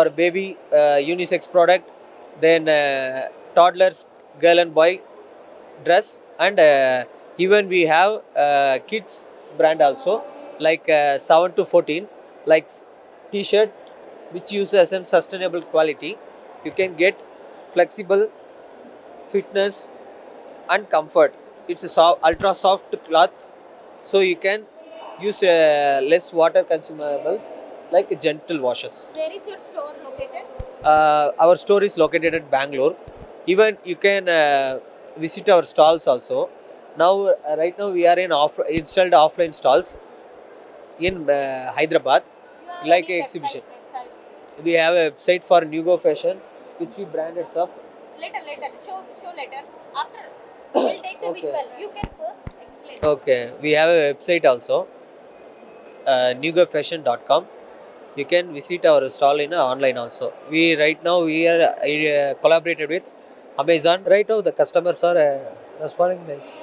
for baby unisex product, then toddlers, girl and boy dress, and even we have kids brand also, like 7 to 14, like t-shirt which uses a sustainable quality. You can get flexible fitness and comfort. It's a ultra soft cloths, so you can use less water consumables, like gentle washes. Where is your store located? Our store is located at Bangalore. Even you can visit our stalls also. Now, right now we are in installed offline stalls in Hyderabad, You have like any exhibition. websites? We have a website for Nuego Fashion, which we branded stuff. Later. Show later. After we'll take the Okay. visual. You can first explain. Okay, we have a website also, newgofashion.com. You can visit our stall in online also. We right now we are collaborated with Amazon. Right now the customers are responding nice.